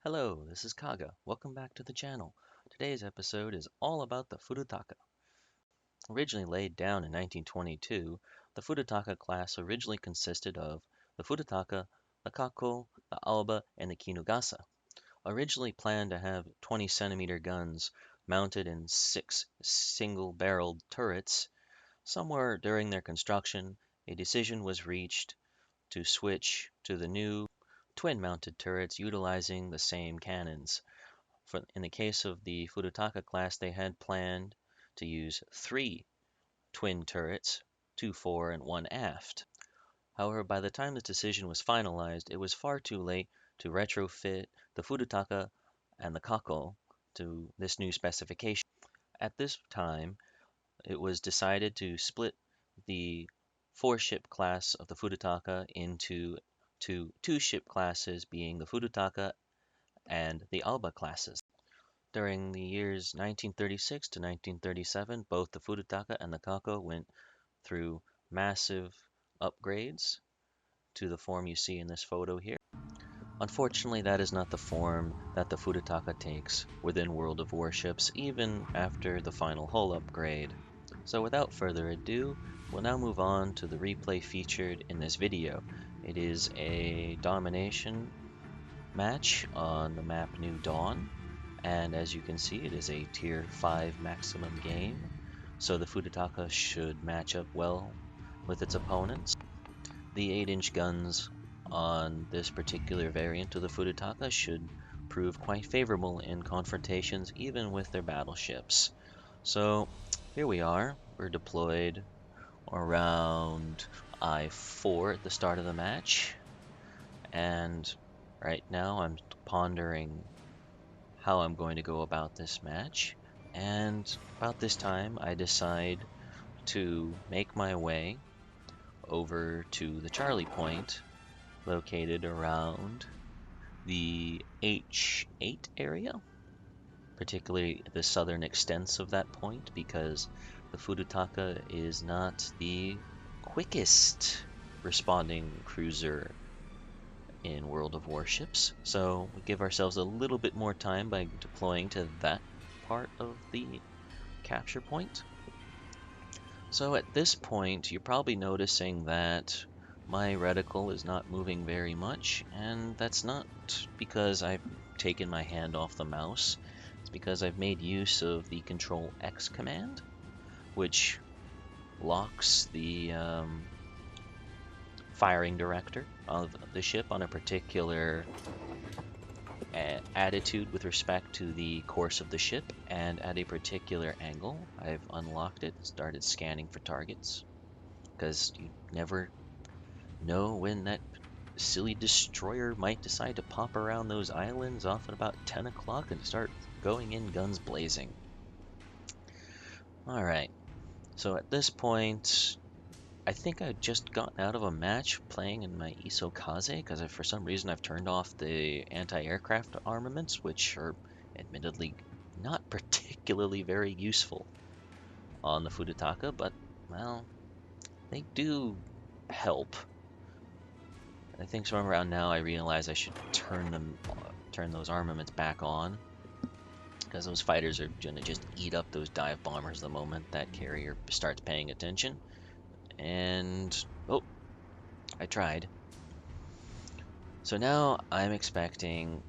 Hello, this is Kaga. Welcome back to the channel. Today's episode is all about the Furutaka. Originally laid down in 1922, the Furutaka class originally consisted of the Furutaka, the Kako, the Alba, and the Kinugasa. Originally planned to have 20-centimeter guns mounted in 6 single-barreled turrets, somewhere during their construction, a decision was reached to switch to the new twin-mounted turrets utilizing the same cannons. In the case of the Furutaka class, they had planned to use 3 twin turrets, 2 fore and 1 aft. However, by the time the decision was finalized, it was far too late to retrofit the Furutaka and the Kako to this new specification. At this time, it was decided to split the 4-ship class of the Furutaka into two ship classes, being the Furutaka and the Alba classes. During the years 1936 to 1937, both the Furutaka and the Kako went through massive upgrades to the form you see in this photo here. Unfortunately, that is not the form that the Furutaka takes within World of Warships, even after the final hull upgrade. So without further ado, we'll now move on to the replay featured in this video. It is a domination match on the map New Dawn, and as you can see, it is a tier 5 maximum game, so the Furutaka should match up well with its opponents. The 8-inch guns on this particular variant of the Furutaka should prove quite favorable in confrontations, even with their battleships. So here we are, we're deployed around I-4 at the start of the match, and right now I'm pondering how I'm going to go about this match, and about this time I decide to make my way over to the Charlie Point located around the H8 area, particularly the southern extents of that point, because the Furutaka is not the quickest responding cruiser in World of Warships, so we give ourselves a little bit more time by deploying to that part of the capture point. So at this point, you're probably noticing that my reticle is not moving very much, and that's not because I've taken my hand off the mouse. It's because I've made use of the Control X command, which locks the firing director of the ship on a particular attitude with respect to the course of the ship, and at a particular angle. I've unlocked it, started scanning for targets, because you never know when that silly destroyer might decide to pop around those islands off at about 10 o'clock and start going in guns blazing. Alright, so at this point, I think I just got out of a match playing in my Isokaze, because for some reason I've turned off the anti-aircraft armaments, which are admittedly not particularly very useful on the Furutaka, but, well, they do help. I think somewhere around now I realize I should turn those armaments back on, because those fighters are going to just eat up those dive bombers the moment that carrier starts paying attention. And, oh, I tried. So now I'm expecting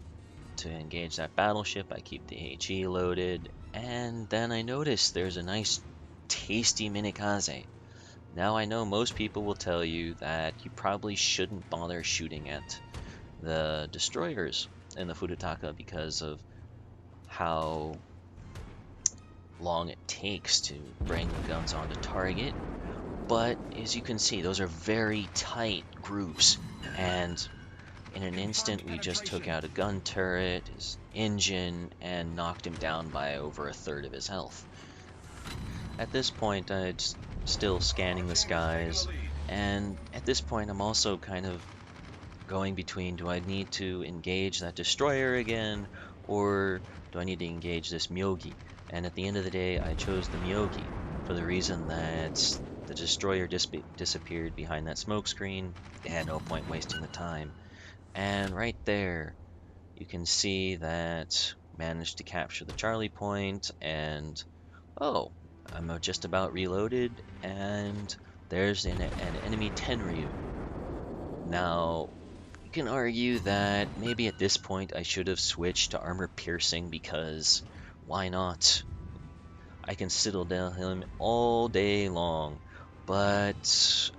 to engage that battleship. I keep the HE loaded, and then I notice there's a nice tasty minikaze. Now I know most people will tell you that you probably shouldn't bother shooting at the destroyers in the Furutaka because of how long it takes to bring the guns onto target. But as you can see, those are very tight groups, and in an instant we just took out a gun turret, his engine, and knocked him down by over a third of his health. At this point I'm still scanning the skies, and at this point I'm also kind of going between, do I need to engage that destroyer again, or do I need to engage this Myogi? And at the end of the day I chose the Myogi for the reason that the destroyer disappeared behind that smoke screen. They had no point wasting the time. And right there, You can see that managed to capture the Charlie point, and oh, I'm just about reloaded, and there's an enemy Tenryu. Now, you can argue that maybe at this point I should have switched to armor piercing because why not? I can citadel him all day long, but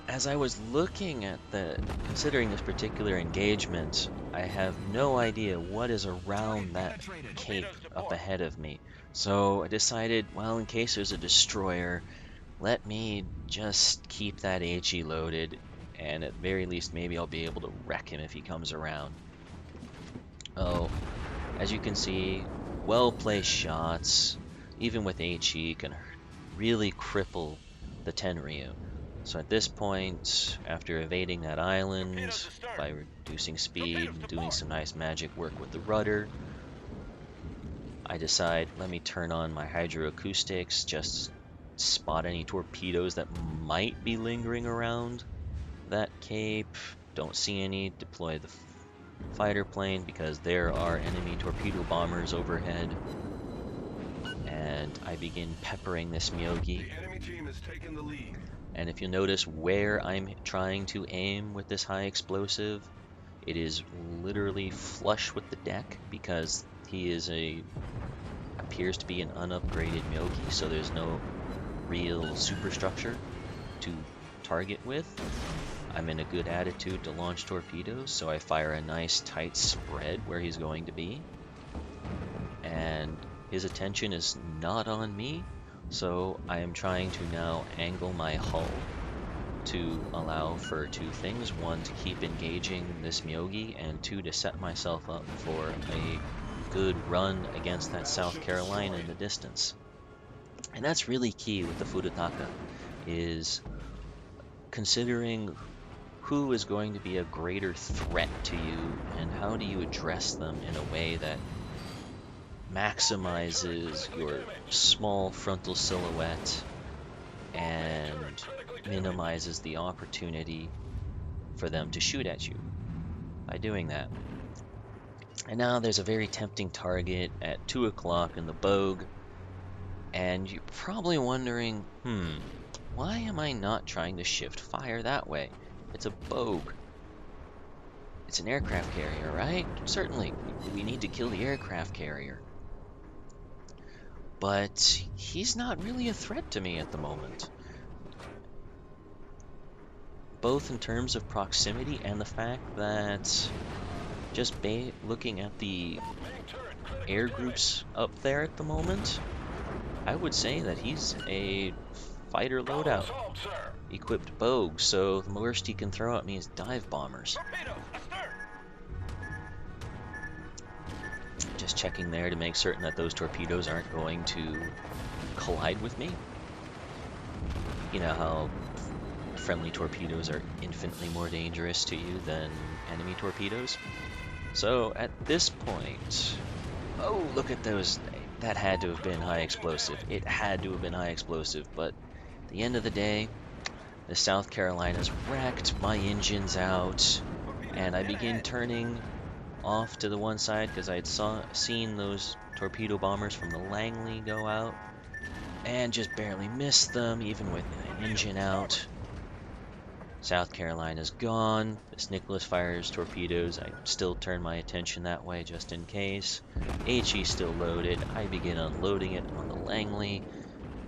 as I was looking at considering this particular engagement, I have no idea what is around that cape up ahead of me. So I decided, well, in case there's a destroyer, let me just keep that HE loaded, and at very least maybe I'll be able to wreck him if he comes around. Oh, as you can see, well-placed shots, even with HE, can really cripple the Tenryu. So at this point, after evading that island by reducing speed and doing some nice magic work with the rudder, I decide, let me turn on my hydroacoustics, just spot any torpedoes that might be lingering around that cape. Don't see any. Deploy the fighter plane because there are enemy torpedo bombers overhead. And I begin peppering this Myogi. The enemy team has taken the lead. And if you notice where I'm trying to aim with this high explosive, it is literally flush with the deck because he is appears to be an unupgraded Myogi, so there's no real superstructure to target with. I'm in a good attitude to launch torpedoes, so I fire a nice tight spread where he's going to be. And his attention is not on me, so I am trying to now angle my hull to allow for two things. One, to keep engaging this Myogi, and two, to set myself up for a good run against that South Carolina in the distance. And that's really key with the Furutaka, is considering who is going to be a greater threat to you and how do you address them in a way that maximizes your small frontal silhouette and minimizes the opportunity for them to shoot at you by doing that. And now there's a very tempting target at 2 o'clock in the Bogue, and you're probably wondering, why am I not trying to shift fire that way? It's a Bogue. It's an aircraft carrier, right? Certainly, we need to kill the aircraft carrier. But he's not really a threat to me at the moment. Both in terms of proximity and the fact that just looking at the air groups up there at the moment, I would say that he's a fighter loadout equipped Bogue, so the worst he can throw at me is dive bombers. Just checking there to make certain that those torpedoes aren't going to collide with me. You know how friendly torpedoes are infinitely more dangerous to you than enemy torpedoes? So at this point, oh, look at those. That had to have been high explosive. It had to have been high explosive, but at the end of the day, the South Carolina's wrecked, my engine's out, and I begin turning off to the one side because I had seen those torpedo bombers from the Langley go out and just barely missed them, even with the engine out. South Carolina's gone. This Nicholas fires torpedoes. I still turn my attention that way just in case. HE still loaded. I begin unloading it on the Langley,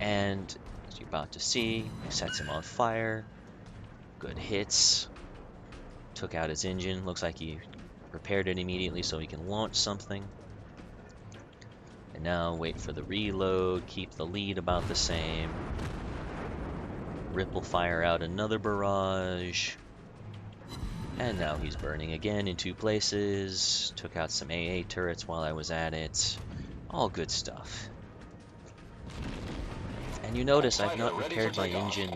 and as you're about to see, it sets him on fire. Good hits. Took out his engine. Looks like he repaired it immediately so he can launch something. And now wait for the reload. Keep the lead about the same. Ripple fire out another barrage. And now he's burning again in 2 places. Took out some AA turrets while I was at it. All good stuff. And you notice I've not repaired my engine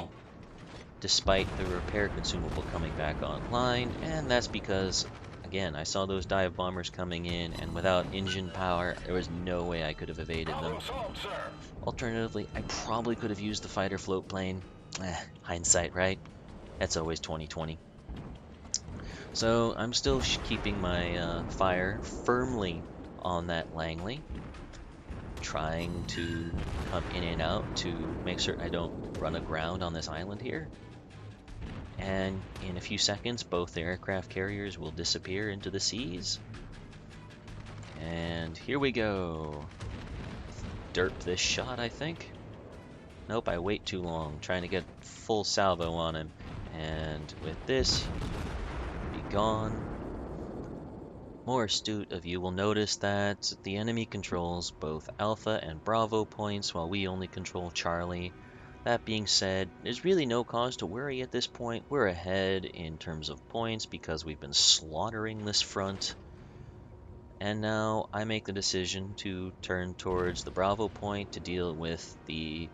despite the repair consumable coming back online, and that's because, again, I saw those dive bombers coming in, and without engine power, there was no way I could have evaded them. Alternatively, I probably could have used the fighter float plane. Hindsight, right? That's always 20/20. So I'm still keeping my fire firmly on that Langley, trying to come in and out to make certain I don't run aground on this island here. And in a few seconds, both the aircraft carriers will disappear into the seas. And here we go. Derp this shot, I think. Nope, I wait too long, trying to get full salvo on him. And with this, be gone. More astute of you will notice that the enemy controls both Alpha and Bravo points, while we only control Charlie. That being said, there's really no cause to worry at this point. We're ahead in terms of points because we've been slaughtering this front. And now I make the decision to turn towards the Bravo point to deal with the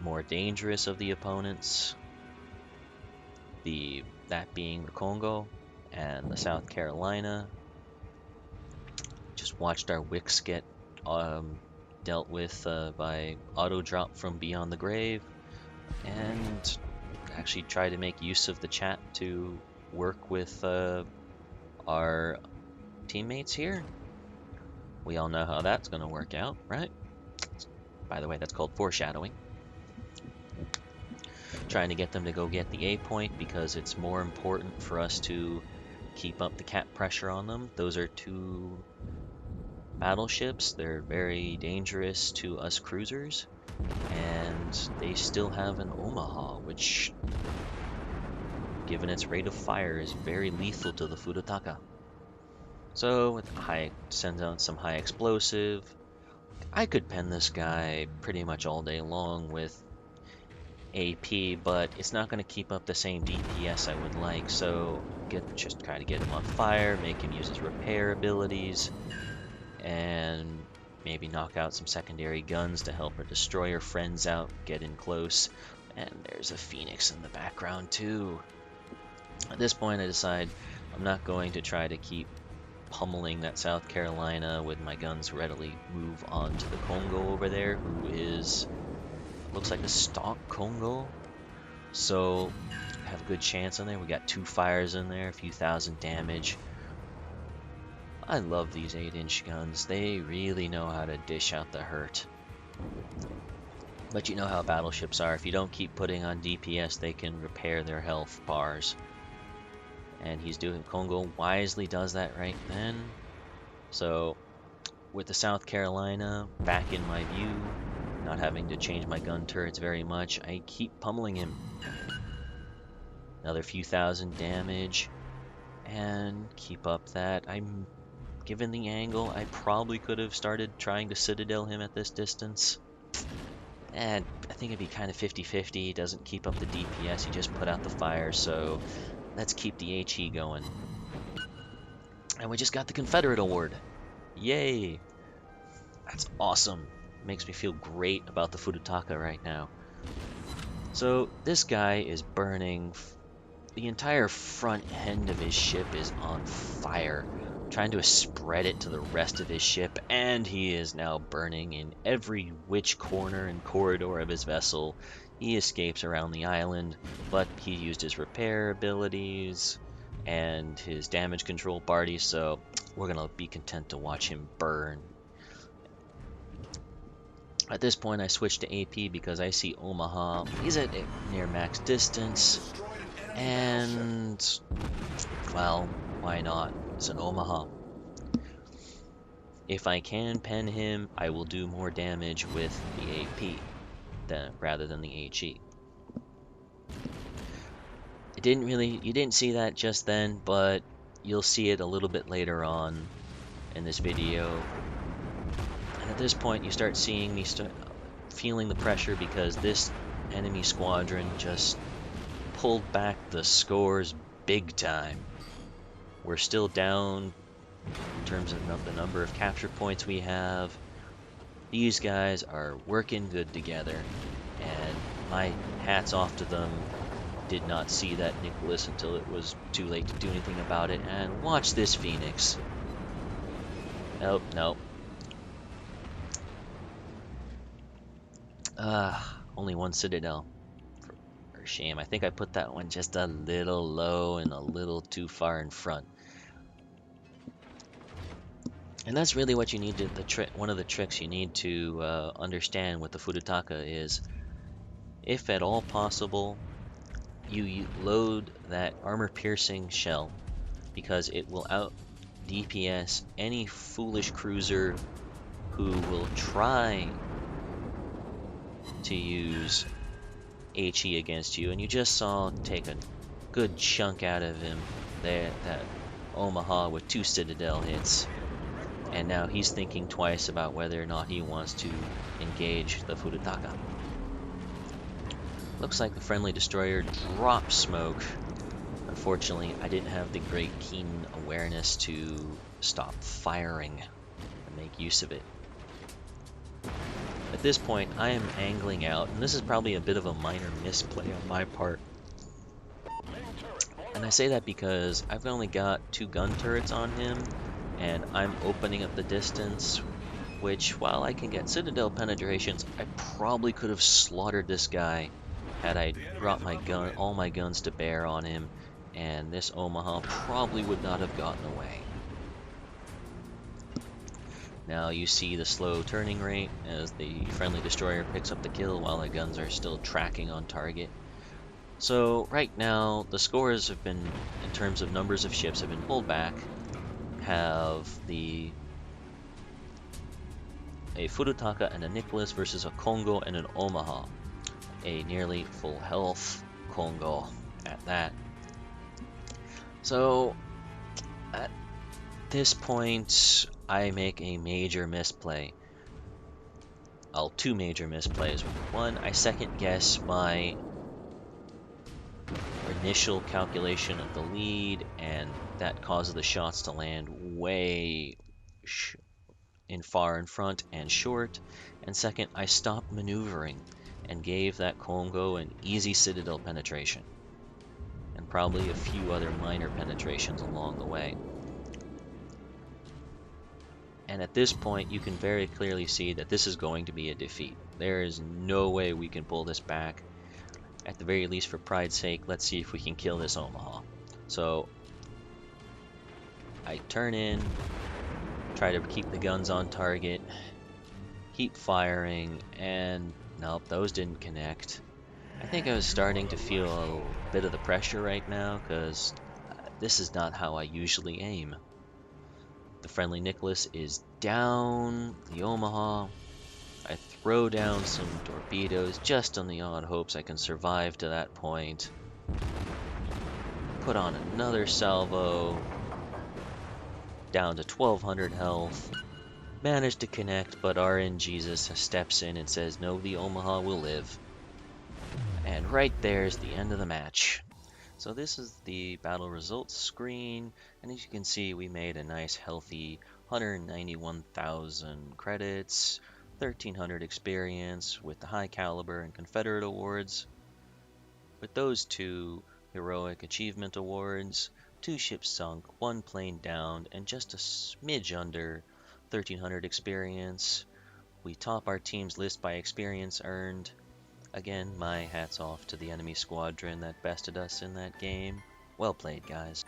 more dangerous of the opponents, that being the Congo and the South Carolina. Just watched our wicks get dealt with by auto drop from beyond the grave, and actually try to make use of the chat to work with our teammates here. We all know how that's going to work out, right? By the way, that's called foreshadowing. Trying to get them to go get the A point because it's more important for us to keep up the cap pressure on them. Those are two battleships. They're very dangerous to us cruisers, and they still have an Omaha, which, given its rate of fire, is very lethal to the Furutaka. So sends out some high explosive. I could pen this guy pretty much all day long with AP, but it's not going to keep up the same DPS I would like, so just try to get him on fire, make him use his repair abilities, and maybe knock out some secondary guns to help our destroyer friends out, get in close. And there's a Phoenix in the background too. At this point I decide I'm not going to try to keep pummeling that South Carolina with my guns, readily move on to the Congo over there, who is, looks like a stock Congo. So have a good chance on there. We got 2 fires in there, a few thousand damage. I love these 8-inch guns. They really know how to dish out the hurt. But you know how battleships are. If you don't keep putting on DPS, they can repair their health bars. And he's doing, Congo wisely does that right then. So with the South Carolina back in my view, not having to change my gun turrets very much, I keep pummeling him. Another few thousand damage, and keep up that. Given the angle, I probably could have started trying to citadel him at this distance. And I think it'd be kind of 50-50. He doesn't keep up the DPS, he just put out the fire, so let's keep the HE going. And we just got the Confederate Award. Yay! That's awesome. Makes me feel great about the Furutaka right now. So this guy is burning. The entire front end of his ship is on fire, trying to spread it to the rest of his ship, and he is now burning in every which corner and corridor of his vessel. He escapes around the island, but he used his repair abilities and his damage control party, so we're gonna be content to watch him burn. At this point I switch to AP because I see Omaha. He's at near max distance, and well, why not? It's an Omaha. If I can pen him, I will do more damage with the AP rather than the HE. You didn't see that just then, but you'll see it a little bit later on in this video. And at this point, you start seeing me feeling the pressure because this enemy squadron just pulled back the scores big time. We're still down in terms of the number of capture points we have. These guys are working good together, and my hat's off to them. Did not see that Nicholas until it was too late to do anything about it. And watch this Phoenix. Nope, nope. Only one Citadel. shame. I think I put that one just a little low and a little too far in front. And that's really what you need to, one of the tricks you need to understand with the Furutaka is, if at all possible, you load that armor-piercing shell because it will out DPS any foolish cruiser who will try to use HE against you. And you just saw take a good chunk out of him there, that Omaha with 2 Citadel hits. And now he's thinking twice about whether or not he wants to engage the Furutaka. Looks like the friendly destroyer dropped smoke. Unfortunately, I didn't have the great keen awareness to stop firing and make use of it. At this point, I am angling out, and this is probably a bit of a minor misplay on my part. And I say that because I've only got 2 gun turrets on him, and I'm opening up the distance, which, while I can get Citadel penetrations, I probably could have slaughtered this guy had I brought all my guns to bear on him, and this Omaha probably would not have gotten away. Now you see the slow turning rate as the friendly destroyer picks up the kill while the guns are still tracking on target. So right now the scores have been, in terms of numbers of ships, have been pulled back. Have a Furutaka and a Nicholas versus a Congo and an Omaha. A nearly full health Congo at that. So at this point I make a major misplay. Well, 2 major misplays. One, I second guess my initial calculation of the lead, and that causes the shots to land way far in front and short. And second, I stopped maneuvering and gave that Congo an easy Citadel penetration, and probably a few other minor penetrations along the way. And at this point, you can very clearly see that this is going to be a defeat. There is no way we can pull this back. At the very least, for pride's sake, let's see if we can kill this Omaha. So I turn in, try to keep the guns on target, keep firing, and nope, those didn't connect. I think I was starting to feel a bit of the pressure right now, because this is not how I usually aim. The friendly Nicholas is down. The Omaha, I throw down some torpedoes just on the odd hopes I can survive to that point. Put on another salvo, down to 1200 health. Managed to connect, but RN Jesus steps in and says, no, the Omaha will live. And right there is the end of the match. So this is the battle results screen, and as you can see, we made a nice healthy 191,000 credits, 1,300 experience with the high caliber and Confederate awards. With those 2 heroic achievement awards, 2 ships sunk, 1 plane downed, and just a smidge under 1,300 experience, we top our team's list by experience earned. Again, my hat's off to the enemy squadron that bested us in that game. Well played, guys.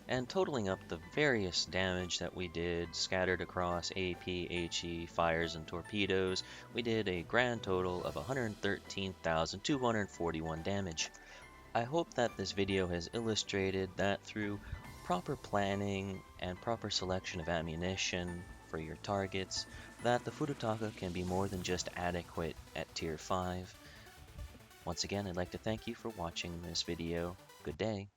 And totaling up the various damage that we did, scattered across AP, HE, fires, and torpedoes, we did a grand total of 113,241 damage. I hope that this video has illustrated that through proper planning and proper selection of ammunition for your targets, that the Furutaka can be more than just adequate at Tier 5. Once again, I'd like to thank you for watching this video. Good day.